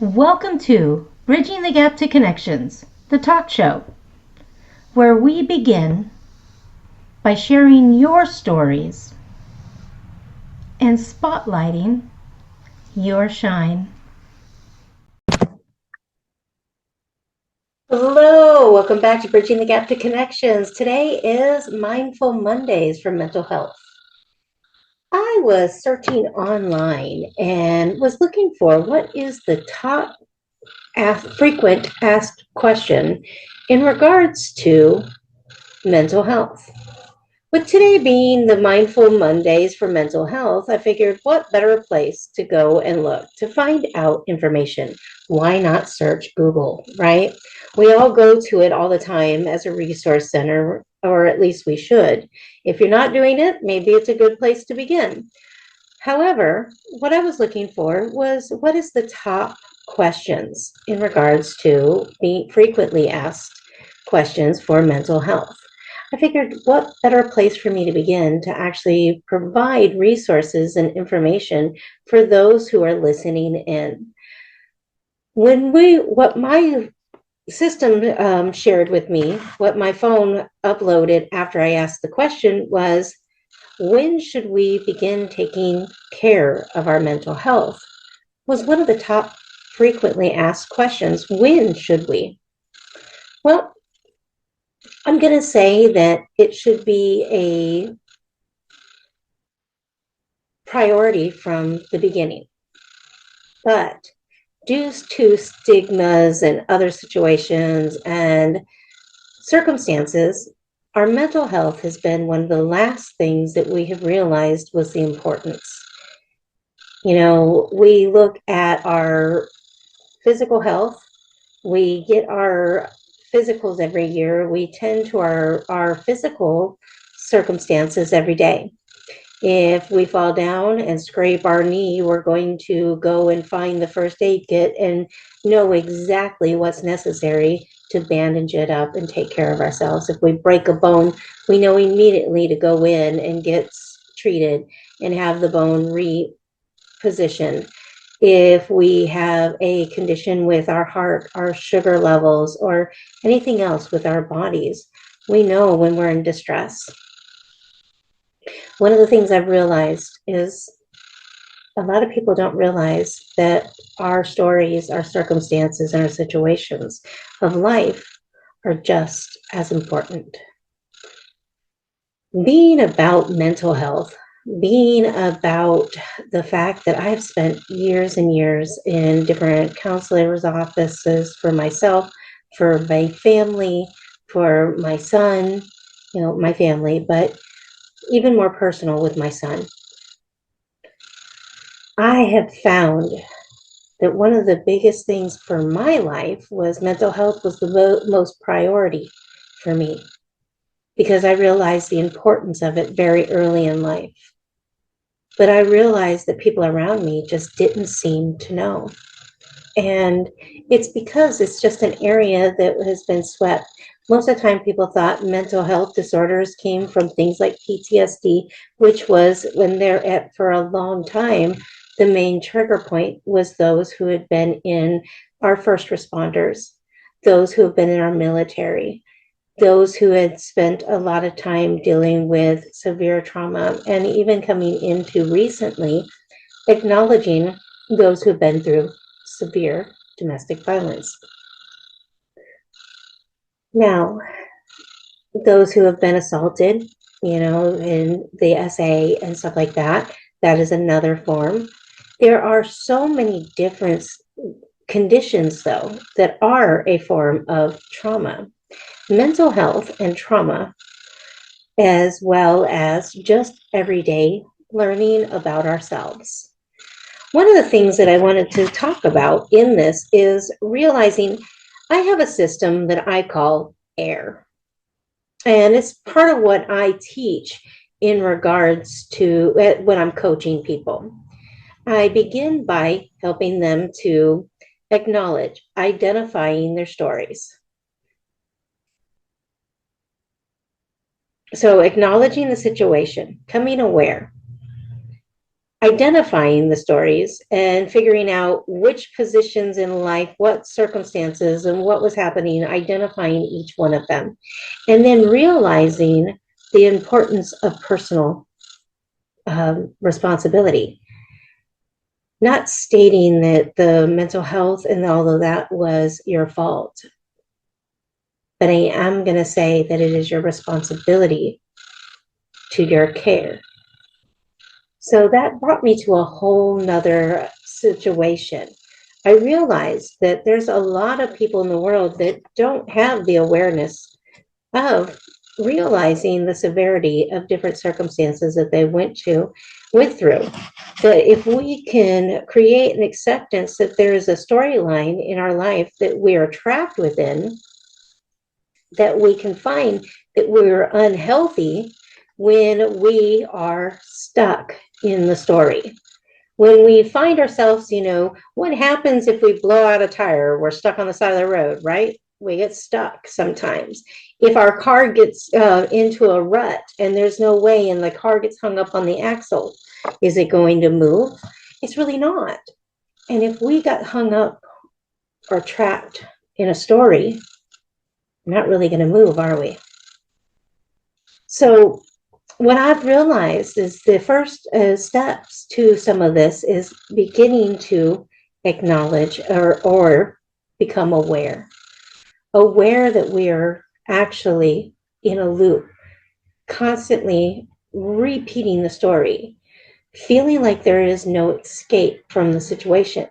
Welcome to Bridging the Gap to Connections, the talk show, where we begin by sharing your stories and spotlighting your shine. Hello, welcome back to Bridging the Gap to Connections. Today is Mindful Mondays for mental health. I was searching online and was looking for what is the top frequent asked question in regards to mental health. With today being the Mindful Mondays for mental health, I figured what better place to go and look to find out information. Why not search Google, right? We all go to it all the time as a resource center, or at least we should. If you're not doing it, maybe it's a good place to begin. However, what I was looking for was what is the top questions in regards to the frequently asked questions for mental health. I figured what better place for me to begin to actually provide resources and information for those who are listening in. What my system shared with me, what my phone uploaded after I asked the question was, when should we begin taking care of our mental health? Was one of the top frequently asked questions. When should we? Well, I'm going to say that it should be a priority from the beginning. But due to stigmas and other situations and circumstances, our mental health has been one of the last things that we have realized was the importance. You know, we look at our physical health, we get our physicals every year, we tend to our physical circumstances every day. If we fall down and scrape our knee, we're going to go and find the first aid kit and know exactly what's necessary to bandage it up and take care of ourselves. If we break a bone, we know immediately to go in and get treated and have the bone repositioned. If we have a condition with our heart, our sugar levels, or anything else with our bodies, we know when we're in distress. One of the things I've realized is a lot of people don't realize that our stories, our circumstances, and our situations of life are just as important. Being about mental health, being about the fact that I've spent years and years in different counselors' offices for myself, for my family, for my son, my family, but even more personal with my son. I have found that one of the biggest things for my life was mental health was the most priority for me because I realized the importance of it very early in life. But I realized that people around me just didn't seem to know. And it's because it's just an area that has been swept. Most of the time, people thought mental health disorders came from things like PTSD, which was when they're at for a long time. The main trigger point was those who had been in our first responders, those who have been in our military, those who had spent a lot of time dealing with severe trauma, and even coming into recently acknowledging those who've been through severe domestic violence. Now, those who have been assaulted, in the SA and stuff like that, that is another form. There are so many different conditions, though, that are a form of trauma. Mental health and trauma, as well as just everyday learning about ourselves. One of the things that I wanted to talk about in this is realizing I have a system that I call A.I.R. And it's part of what I teach in regards to when I'm coaching people. I begin by helping them to acknowledge, identifying their stories. So acknowledging the situation, coming aware. identifying the stories and figuring out which positions in life, what circumstances, and what was happening, identifying each one of them, and then realizing the importance of personal responsibility. Not stating that the mental health and all of that was your fault, but I am going to say that it is your responsibility to your care. So that brought me to a whole nother situation. I realized that there's a lot of people in the world that don't have the awareness of realizing the severity of different circumstances that they went through. That if we can create an acceptance that there is a storyline in our life that we are trapped within, that we can find that we're unhealthy when we are stuck in the story. When we find ourselves, what happens if we blow out a tire? We're stuck on the side of the road, right? We get stuck sometimes. If our car gets into a rut and there's no way and the car gets hung up on the axle, is it going to move? It's really not. And if we got hung up or trapped in a story, we're not really going to move, are we? So what I've realized is the first steps to some of this is beginning to acknowledge or become aware that we are actually in a loop, constantly repeating the story, feeling like there is no escape from the situation,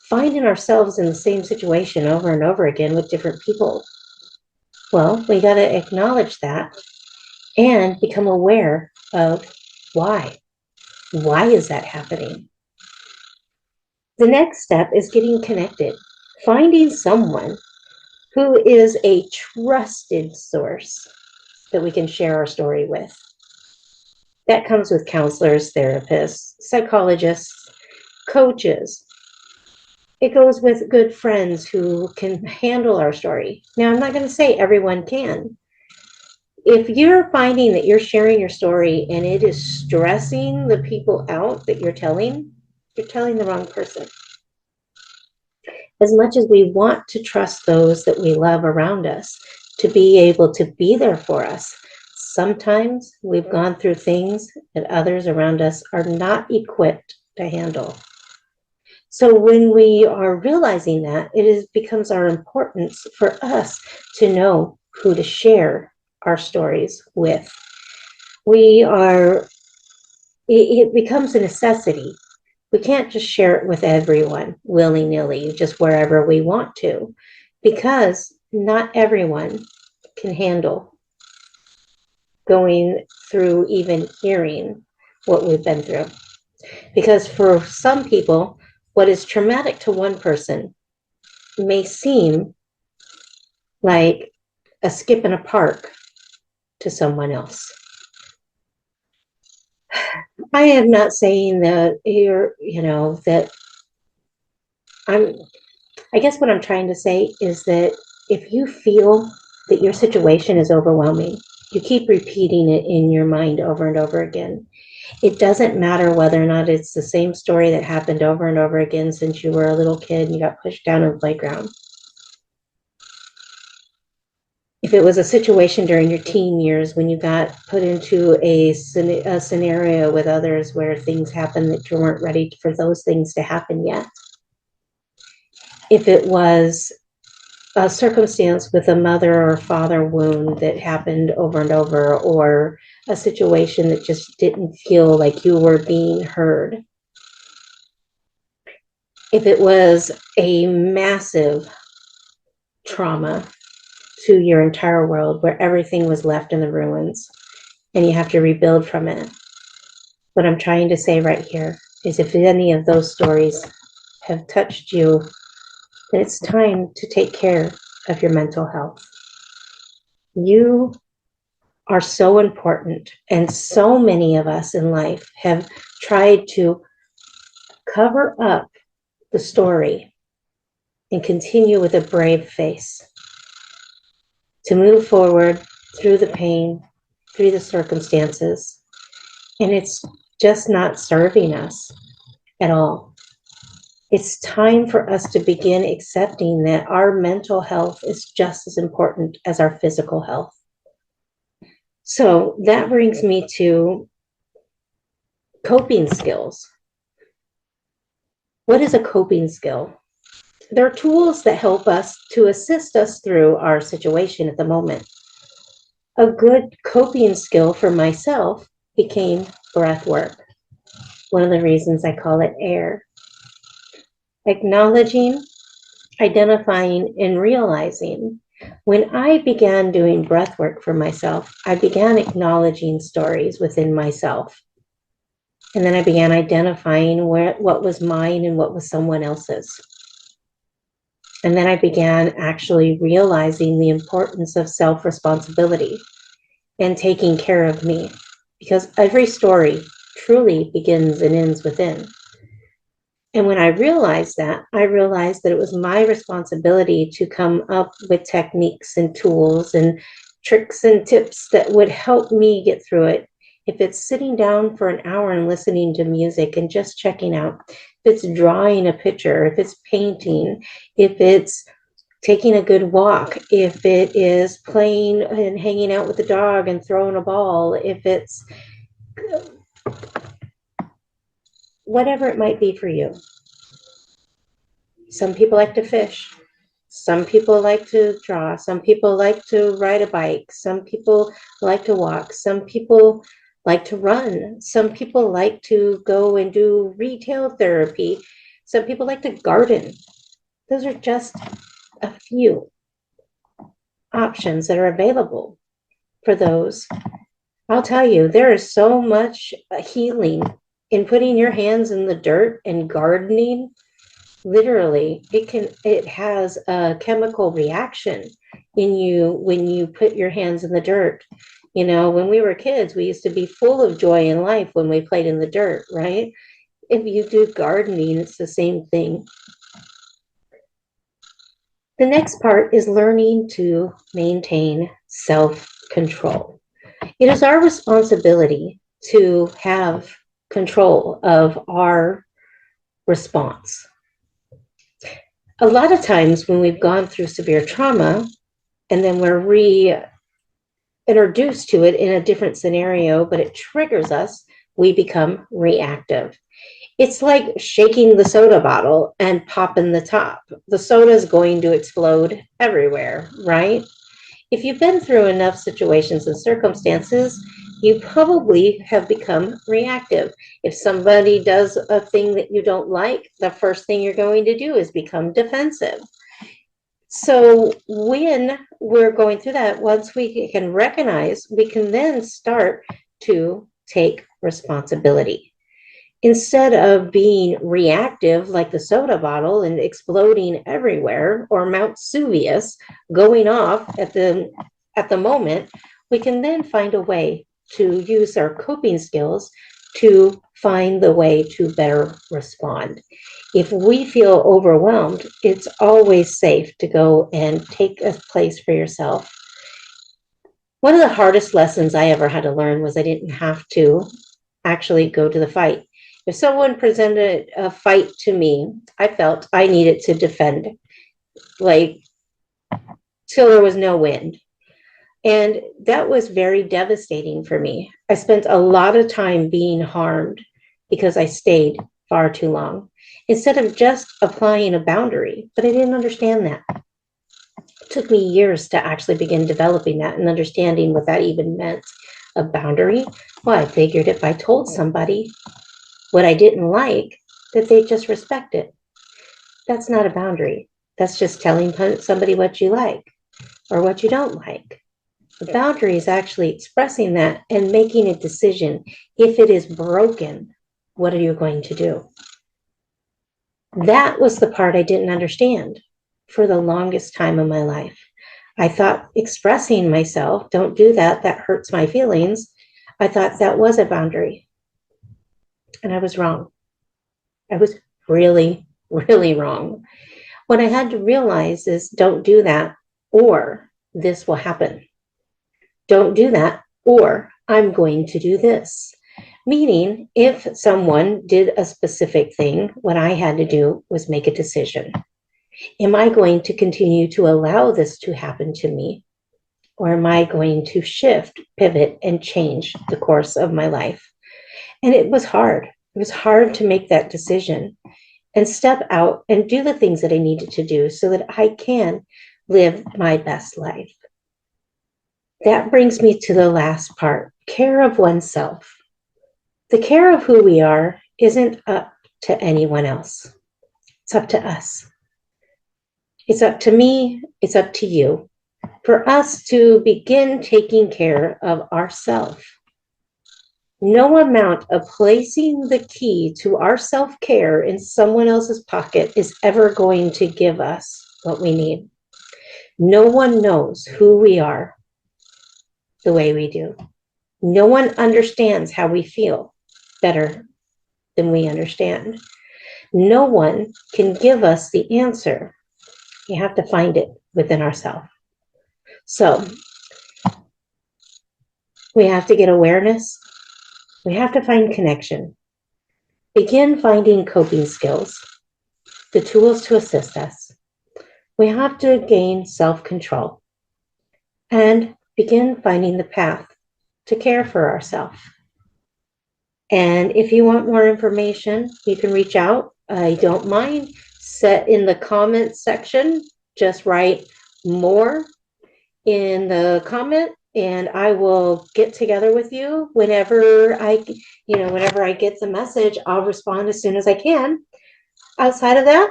finding ourselves in the same situation over and over again with different people. Well, we got to acknowledge that and become aware of why. Why is that happening? The next step is getting connected, finding someone who is a trusted source that we can share our story with. That comes with counselors, therapists, psychologists, coaches. It goes with good friends who can handle our story. Now, I'm not going to say everyone can. If you're finding that you're sharing your story and it is stressing the people out that you're telling the wrong person. As much as we want to trust those that we love around us to be able to be there for us, sometimes we've gone through things that others around us are not equipped to handle. So when we are realizing that, becomes our importance for us to know who to share our stories with. It becomes a necessity. We can't just share it with everyone willy-nilly, just wherever we want to, because not everyone can handle going through even hearing what we've been through. Because for some people, what is traumatic to one person may seem like a skip in a park to someone else. I am not saying that I guess what I'm trying to say is that if you feel that your situation is overwhelming, you keep repeating it in your mind over and over again. It doesn't matter whether or not it's the same story that happened over and over again since you were a little kid and you got pushed down in the playground. If it was a situation during your teen years when you got put into a scenario with others where things happened that you weren't ready for those things to happen yet. If it was a circumstance with a mother or father wound that happened over and over, or a situation that just didn't feel like you were being heard. If it was a massive trauma to your entire world where everything was left in the ruins and you have to rebuild from it. What I'm trying to say right here is if any of those stories have touched you, then it's time to take care of your mental health. You are so important, and so many of us in life have tried to cover up the story and continue with a brave face to move forward through the pain, through the circumstances. And it's just not serving us at all. It's time for us to begin accepting that our mental health is just as important as our physical health. So that brings me to coping skills. What is a coping skill? They're tools that help us to assist us through our situation at the moment. A good coping skill for myself became breath work. One of the reasons I call it A.I.R. Acknowledging, identifying, and realizing. When I began doing breath work for myself, I began acknowledging stories within myself. And then I began identifying what was mine and what was someone else's. And then I began actually realizing the importance of self-responsibility and taking care of me, because every story truly begins and ends within. And when I realized that it was my responsibility to come up with techniques and tools and tricks and tips that would help me get through it. If it's sitting down for an hour and listening to music and just checking out, if it's drawing a picture, if it's painting, if it's taking a good walk, if it is playing and hanging out with the dog and throwing a ball, if it's whatever it might be for you. Some people like to fish. Some people like to draw. Some people like to ride a bike. Some people like to walk. Some people like to run. Some people like to go and do retail therapy. Some people like to garden. Those are just a few options that are available for those. I'll tell you, there is so much healing in putting your hands in the dirt and gardening. Literally, it has a chemical reaction in you when you put your hands in the dirt. You know, when we were kids, we used to be full of joy in life when we played in the dirt, right? If you do gardening, it's the same thing. The next part is learning to maintain self-control. It is our responsibility to have control of our response. A lot of times when we've gone through severe trauma and then we're reintroduced to it in a different scenario, but it triggers us, we become reactive. It's like shaking the soda bottle and popping the top. The soda is going to explode everywhere, right? If you've been through enough situations and circumstances, you probably have become reactive. If somebody does a thing that you don't like, the first thing you're going to do is become defensive. So when we're going through that, once we can recognize, we can then start to take responsibility. Instead of being reactive like the soda bottle and exploding everywhere, or Mount Vesuvius going off at the moment, we can then find a way to use our coping skills to find the way to better respond. If we feel overwhelmed, it's always safe to go and take a place for yourself. One of the hardest lessons I ever had to learn was I didn't have to actually go to the fight. If someone presented a fight to me, I felt I needed to defend, like, till there was no wind. And that was very devastating for me. I spent a lot of time being harmed because I stayed far too long, instead of just applying a boundary. But I didn't understand that. It took me years to actually begin developing that and understanding what that even meant. A boundary? Well, I figured if I told somebody what I didn't like, that they just respect it. That's not a boundary. That's just telling somebody what you like or what you don't like. The boundary is actually expressing that and making a decision. If it is broken, what are you going to do? That was the part I didn't understand for the longest time of my life. I thought expressing myself, don't do that, that hurts my feelings. I thought that was a boundary. And I was wrong. I was really, really wrong. What I had to realize is don't do that or this will happen. Don't do that or I'm going to do this. Meaning, if someone did a specific thing, what I had to do was make a decision. Am I going to continue to allow this to happen to me? Or am I going to shift, pivot, and change the course of my life? And it was hard. It was hard to make that decision and step out and do the things that I needed to do so that I can live my best life. That brings me to the last part, care of oneself. The care of who we are isn't up to anyone else. It's up to us. It's up to me. It's up to you. For us to begin taking care of ourselves. No amount of placing the key to our self-care in someone else's pocket is ever going to give us what we need. No one knows who we are the way we do. No one understands how we feel better than we understand. No one can give us the answer. You have to find it within ourselves. So we have to get awareness. We have to find connection. Begin finding coping skills, the tools to assist us. We have to gain self-control and begin finding the path to care for ourselves. And if you want more information, you can reach out. I don't mind. Set in the comments section, just write more in the comment, and I will get together with you whenever whenever I get the message. I'll respond as soon as I can. Outside of that,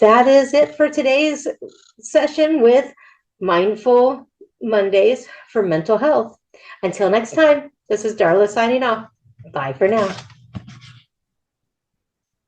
that is it for today's session with Mindful Mondays for Mental Health. Until next time, this is Darla signing off. Bye for now.